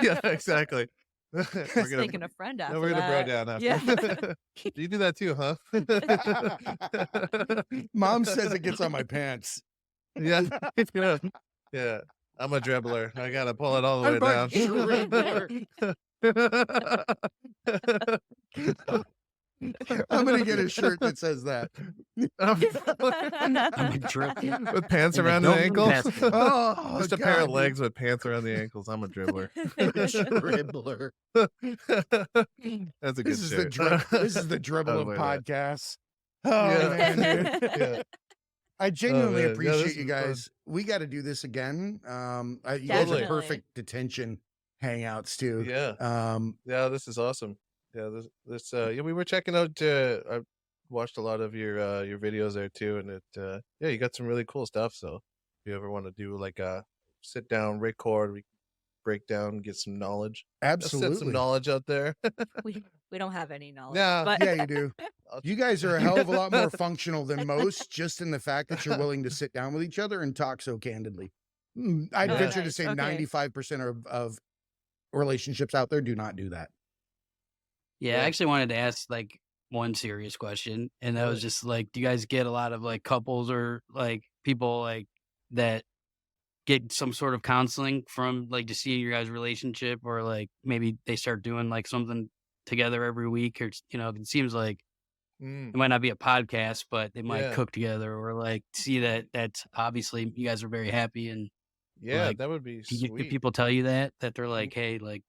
Yeah, exactly. We're Just gonna, taking a friend after no, we're gonna bro that. down after. Yeah. You do that too, huh? Mom says it gets on my pants. Yeah. Yeah. Yeah. I'm a dribbler. I gotta pull it all the I'm way a down. I'm gonna get a shirt that says that. I'm a dribbler. With pants And I around the don't ankles. pass. Oh, Just a pair of God. legs with pants around the ankles. I'm a dribbler. Dribbler. That's a good This is the shirt. this is the dribble I'd of wear that. podcasts. Oh Yeah. man, dude. Yeah. I genuinely man. Yeah, appreciate this you is fun. guys. We got to do this again. You guys are Definitely. perfect detention hangouts too. Yeah. Yeah, this is awesome. Yeah, this yeah, we were checking out I watched a lot of your videos there too, and it yeah, you got some really cool stuff. So if you ever want to do like a sit down, record, we break down, get some knowledge. Set some Absolutely. knowledge out there. We don't have any knowledge. Yeah. But Yeah, you do. You guys are a hell of a lot more functional than most, just in the fact that you're willing to sit down with each other and talk so candidly. I'd Oh, venture to nice. say Okay. 95% of relationships out there do not do that. Yeah, Yeah. I actually wanted to ask like one serious question, and that was just like, do you guys get a lot of like couples or like people like that get some sort of counseling from like to see your guys' relationship, or like maybe they start doing like something together every week, or it seems like Mm, it might not be a podcast, but they might Yeah. cook together or like see that's obviously you guys are very happy, and yeah, like, that would be do sweet. people tell you that they're like, hey, like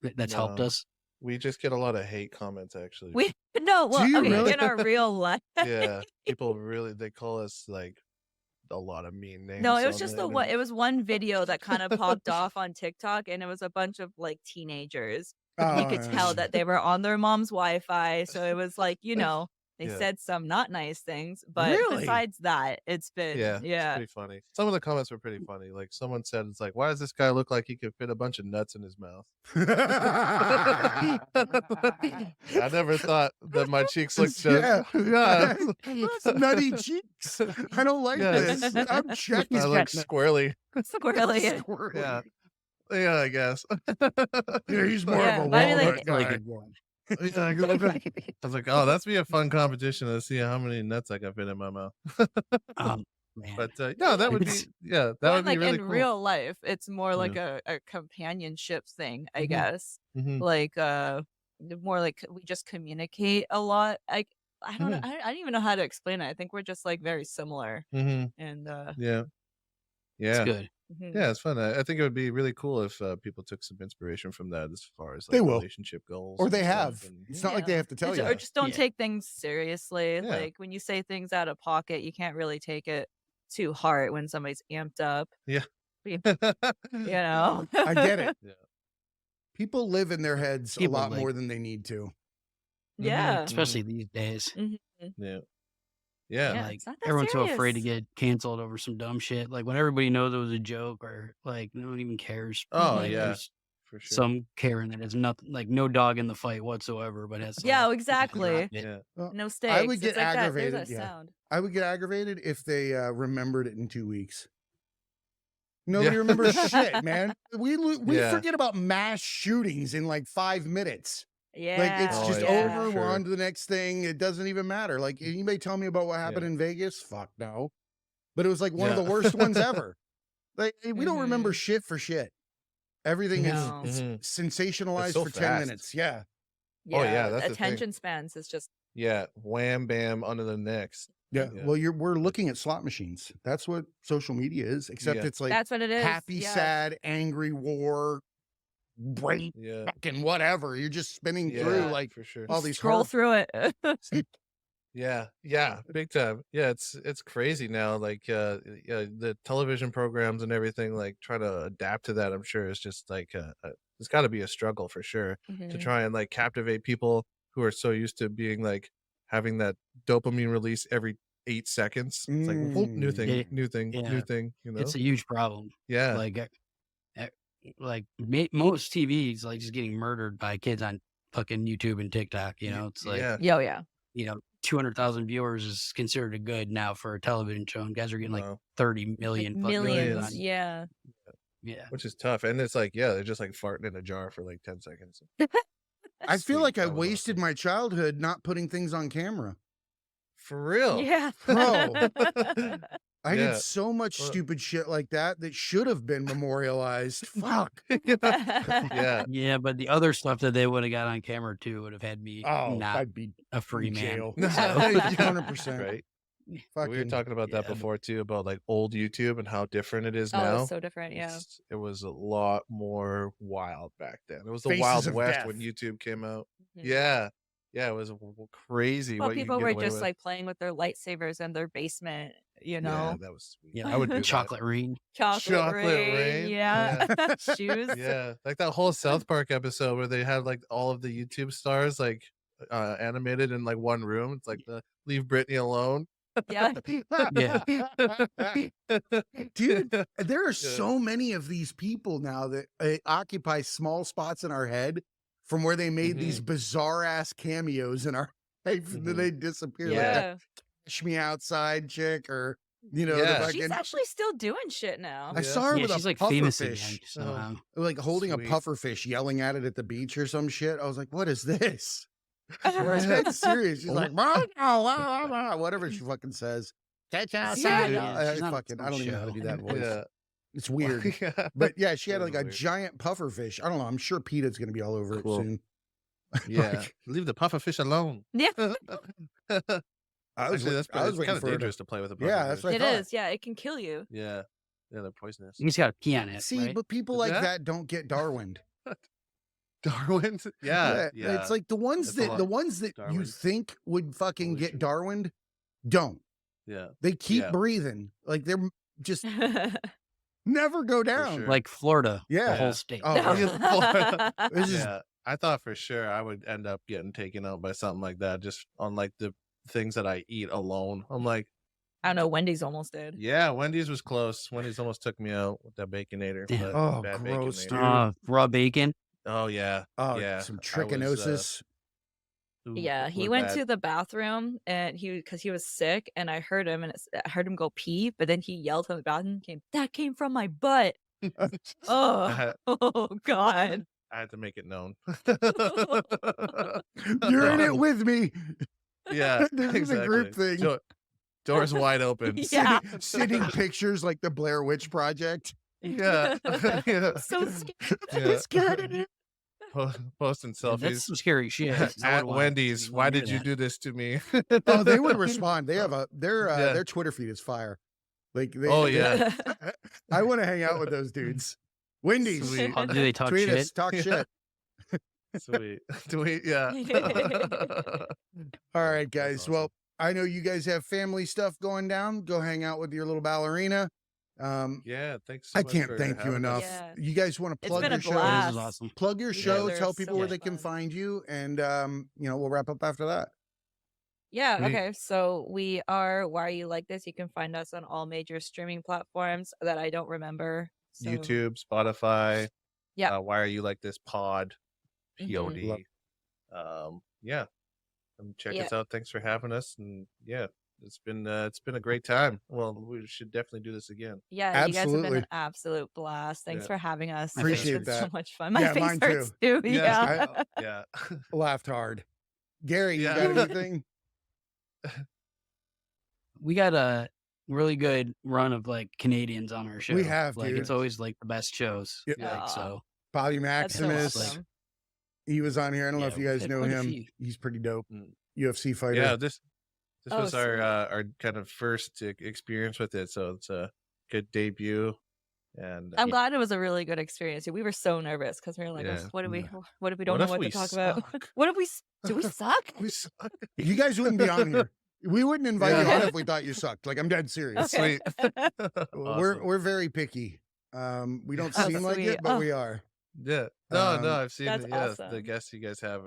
that's helped No. us? We just get a lot of hate comments actually. we no, well, you okay, really? in our real life. Yeah, people really they call us like a lot of mean names. No, it was on just there, one. and- It was one video that kind of popped off on TikTok, and it was a bunch of like teenagers. You could Oh, tell that they were on their mom's Wi-Fi, so it was like, they Yeah. said some not nice things, but Really? besides that, it's been Yeah, it's pretty funny. Some of the comments were pretty funny. Like someone said, "It's like, why does this guy look like he could fit a bunch of nuts in his mouth?" I never thought that my cheeks looked so. Yeah. Yeah, Nutty cheeks. I don't like Yeah. this. I'm checking. I look squirrely. squirrely. Squirrely. Yeah, yeah, I guess. Yeah, he's more Yeah, of a but I mean, walnut Like guy. a one. Yeah, I was like, oh, that's be a fun competition to see how many nuts I can fit in my mouth. Man. But no, that would be It's- that But would be like really in cool. real life, it's more like a companionship thing, I Mhm. guess. Mhm. Like more like we just communicate a lot. I don't know. Mhm. I don't even know how to explain it. I think we're just like very similar. Mhm. And Yeah, It's yeah. good. mhm. Yeah, it's fun. I think it would be really cool if people took some inspiration from that as far as They like will. relationship goals. Or and they stuff, have. and- It's not like they have to tell you. Or just don't Yeah. take things seriously. Yeah. Like when you say things out of pocket, you can't really take it too hard when somebody's amped up. You know. I get it. Yeah. People live in their heads People, a lot like- more than they need to. Yeah. Especially these days. Yeah. Yeah, Yeah. Like it's not that everyone's so afraid to serious. get canceled over some dumb shit. Like when everybody knows it was a joke, or like no one even cares. Oh, Like, yeah. there's For sure. some Karen that has nothing, like no dog in the fight whatsoever, but has Yeah, some- exactly. Yeah. Well, No stakes. I would It's get like that. There's aggravated. that Yeah. sound. I would get aggravated if they remembered it in 2 weeks. Nobody Yeah. remembers shit, man. We Yeah. forget about mass shootings in like 5 minutes. Yeah. Like it's Oh, just yeah, over. for We're sure. on to the next thing. It doesn't even matter. Like anybody tell me about what happened Yeah. in Vegas? Fuck no. But it was like one of Yeah. the worst ones ever. Like we don't remember Mhm. shit for shit. Everything No. is Mhm. sensationalized so for 10 fast. minutes. Yeah. Oh, yeah, that's the thing. attention spans is just Yeah. Wham bam onto the next. Yeah. Yeah. Well, we're looking at slot machines. That's what social media is, except Yeah. it's like that's what it is. happy, yeah. sad, angry, war, great, Yeah. fucking whatever. You're just spinning Yeah. through like for sure. all these Scroll horror- through it. Yeah, yeah, big time. Yeah, it's crazy now. Like the television programs and everything, like trying to adapt to that. I'm sure is just like it's got to be a struggle for sure to Mhm. try and like captivate people who are so used to being like having that dopamine release every 8 seconds. It's like whoop, new thing, Yeah. new thing, new Yeah. thing. You know? It's a huge problem. Yeah, Like most TVs, like just getting murdered by kids on fucking YouTube and TikTok. You know, it's like yeah, Yo, yeah. 200,000 viewers is considered a good now for a television show, and guys are getting like wow, 30 million. fucking Millions. views on- Yeah. yeah. which is tough. And it's like they're just like farting in a jar for like 10 seconds. I feel Sweet, like I that was wasted awesome. my childhood not putting things on camera. For real. Yeah. Bro. I did so much stupid shit like that should have been memorialized. Fuck. Yeah. Yeah, but the other stuff that they would have got on camera too would have had me not I'd be a free in man. jail. Yeah. 100%. Right. Fucking, We were talking about that before too, about like old YouTube and how different it is Oh, now. it's so different. Yeah. It was a lot more wild back then. It was the Faces Wild of West death. when YouTube came out. Mhm. Yeah. Yeah, it was crazy Well, what you people could were get away just with. like playing with their lightsabers in their basement, you Yeah, know, that was sweet. Yeah, I would do that. chocolate rain. chocolate rain. Yeah. Shoes. Yeah, like that whole South Park episode where they had like all of the YouTube stars like animated in like one room. It's like the Leave Britney Alone. Yeah. Yeah. Dude, there are so many of these people now that occupy small spots in our head from where they made these bizarre ass cameos in our life and then they disappear. Like Yeah. that Cash Me Outside chick, or you know, the Yeah. fucking, She's actually still doing shit now. I saw her Yeah, with she's a like puffer famous fish, again somehow. like holding Sweet. a puffer fish, yelling at it at the beach or some shit. I was like, what is this? It's dead serious. She's like, whatever she fucking says. Catch outside. Yeah. She's not on I don't even know how to do that voice. Yeah. It's weird. Yeah. But yeah, she had It like is a weird. giant puffer fish. I don't know. I'm sure PETA's going to be all over Cool. it soon. Yeah. Like, Leave the puffer fish alone. Yeah. I was, Actually, I was it's waiting kind of for her to- dangerous to play with a puffer Yeah, that's fish. what I It thought. is. Yeah. It can kill you. Yeah. Yeah, they're poisonous. You just got to pee on it. See, right? but people Is like that- that don't get Darwined. Darwin's? Yeah. Yeah. It's like the ones That's a that lot. you Darwin. think would fucking Holy get shit. Darwined don't. Yeah. They keep Yeah. breathing. Like they're just never go down. sure. Like Florida, Yeah. the whole state. Oh, yeah. It's just, Yeah. I thought for sure I would end up getting taken out by something like that just on like the things that I eat alone. I'm like, I don't know. Wendy's almost did. yeah, Wendy's was close. Wendy's almost took me out with that baconator. Damn. but Oh, bad gross, Baconator. dude. Raw bacon. Oh, yeah. oh, yeah. some I was, trichinosis. ooh, Yeah, he was went bad. to the bathroom and because he was sick, and I heard him, and I heard him go pee, but then he yelled from the bathroom, that came from my butt. I Oh, had, oh God. I had to make it known. You're in it with me. Yeah, This is a group exactly. thing. Doors wide open. Yeah. Sitting pictures like the Blair Witch Project. Yeah. Yeah. So scared. Yeah. Scared of it. Posting That's selfies some scary shit. I would at want- Wendy's. I Why would did hear you that. do this to me? Oh, they would respond. They have Yeah. their Twitter feed is fire. Like they, Oh, yeah. I want to hang out with those dudes. Wendy's. Sweet. Oh, do they talk Tweet shit? us, talk Yeah. shit. Sweet. Tweet, yeah. All right, guys. awesome. Well, I know you guys have family stuff going down. Go hang out with your little ballerina. Yeah, thanks so I much can't for thank you having enough. us. Yeah. You guys want to It's plug been your a shows? blast. This is awesome. Plug your You guys shows, are tell so people where much they can fun. find you, and we'll wrap up after that. Yeah, Sweet. okay. So we are Why Are You Like This? You can find us on all major streaming platforms that I don't remember. So, YouTube, Spotify. Yeah. Why Are You Like This Pod? Mhm. POD. Yeah. Check us out. Thanks for having us. And yeah, it's been a great time. Well, we should definitely do this again. Yeah, you guys have been Absolutely. an absolute blast. Thanks Yeah. for having us. I Appreciate It's been that. so much fun. My Yeah, face mine hurts too. Yeah. Yeah. Yeah. Laughed hard. Gary, you Yeah. got anything? We got a really good run of like Canadians on our show. We have, like dude. it's always like the best shows. Yeah. Like, Aw. so Bobby That's so Maximus. awesome. He was on here. I don't know Yeah, if you guys we've know had quite a him. few. He's pretty dope. Mm. UFC fighter. Yeah, this Oh, was sweet. our kind of first experience with it, so it's a good debut. And I'm glad it was a really good experience. We were so nervous because we were like, Yeah. what if we Yeah. what if we don't What know if what we to talk about? suck? What if we do we suck? we suck. You guys wouldn't be on here. We wouldn't invite you Yeah. on if we thought you sucked. Like, I'm dead serious. Okay. Sweet. We're very picky. We don't Oh, seem like sweet. it, but Oh. we are. Yeah. No, Um, I've seen That's it. Yeah, the awesome. guests you guys have.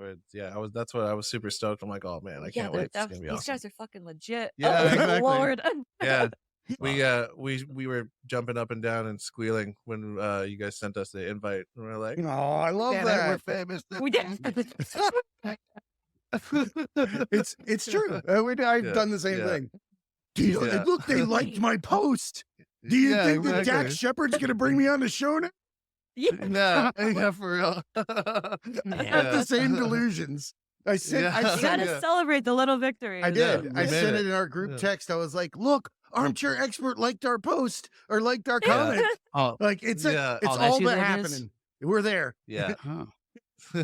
That's what I was super stoked. I'm like, oh man, I Yeah, can't wait. It's gonna be these awesome. guys are fucking legit. Yeah, Oh, exactly. Lord. Yeah. We were jumping up and down and squealing when you guys sent us the invite. And we're like, Oh, I love "Man, that. we're famous. We did. It's true. I've Yeah, done the same yeah. thing. Do you, Yeah. look, they liked my post. Do you Yeah, think that Dax exactly. Shepard's gonna bring me on the show now? Yeah. Yeah, yeah, for real. I have the same delusions. I sent. Yeah. I You sent gotta it. celebrate the little victories. I did. we I made sent it. it in our group Yeah. text. I was like, "Look, armchair expert liked our post or liked our Yeah. comment. Oh, Like it's Yeah. it's Oh, that's all who but that is? happening. We're there." Yeah. huh. I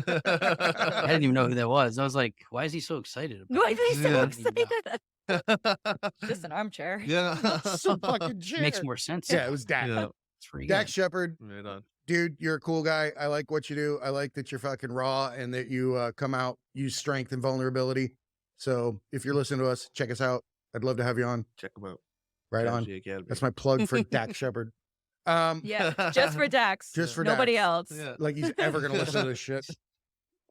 didn't even know who that was. I was like, why is he so excited about Why are they so Yeah. excited? Just an armchair. Yeah. Some fucking chair. Makes more sense. Yeah, it was Dak. Yeah. It's pretty Dak good. Shepard, Right on. dude, you're a cool guy. I like what you do. I like that you're fucking raw and that you come out, use strength and vulnerability. So if you're listening to us, check us out. I'd love to have you on. Check them out. Right on. Strategy Academy. That's my plug for Dak Shepard. Yeah, just for Dax. Just for nobody Dax. else. Yeah. Like he's ever gonna listen to this shit.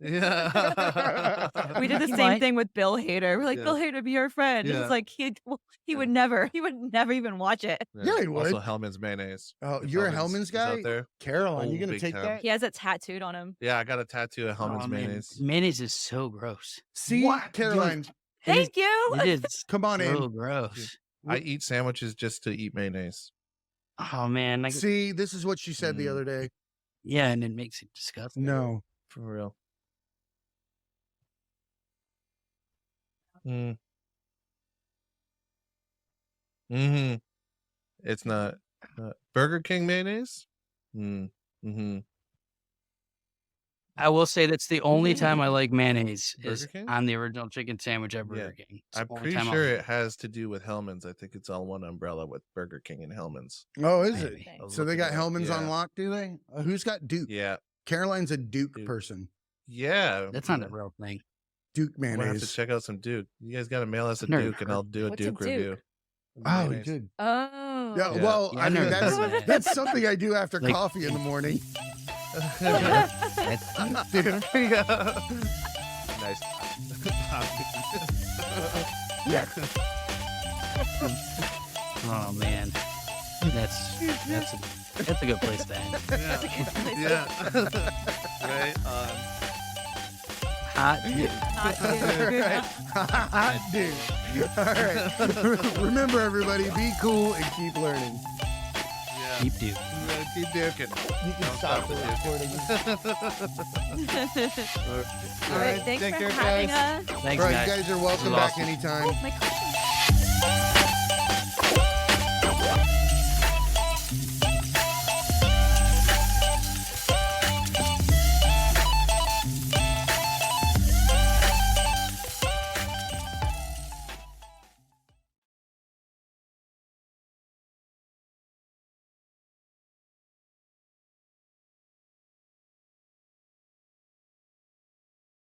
Yeah. We did the He same might. thing with Bill Hader. We're like, Yeah. Bill Hader, be our friend. Yeah. It's like he would never even watch it. Yeah, he would. Also, Hellman's mayonnaise. Oh, If you're a Hellman's is guy? out there. Caroline, you Oh, gonna big take time. that? He has it tattooed on him. Yeah, I got a tattoo of Hellman's Oh, man. mayonnaise. Mayonnaise is so gross. See, What? Caroline, It is- Thank you. It is come on so in. gross. I eat sandwiches just to eat mayonnaise. Oh man, See, this is what she said the other day. yeah, and it makes it disgusting. No. For real. Mm. Mm-hmm. It's not Burger King mayonnaise. Mm-hmm. I will say that's the only time I like mayonnaise is Burger King? on the original chicken sandwich at Burger King. It's I'm the only pretty time I'll sure like it has to do with Hellman's. I think it's all one umbrella with Burger King and Hellman's. Oh, is it? Maybe. I was So they looking got it up. Hellman's on Yeah. lock, do they? Who's got Duke? Yeah. Caroline's a Duke Duke. person. Yeah. That's not a real thing. Duke I'm gonna have to mayonnaise. check out some Duke. You guys got to mail us a I've never Duke, and I'll do a What's a Duke Duke? review. Oh, Mayonnaise. good. Oh. Yeah, Yeah. well, Yeah, I I've mean, never done that. that's something I do after Like- coffee in the morning. That's- Dude, yeah. Nice. Yeah. oh man, that's a good place to end. Yeah. Right on. Hot dude. Hot dude. All right. Remember, everybody, be cool and keep learning. Yeah. Keep dude. Keep duking. You can Don't stop stop the the recording. All right. Thanks Take for care, having guys. us. Thanks, All right, guys. you guys are welcome This was back awesome. anytime. My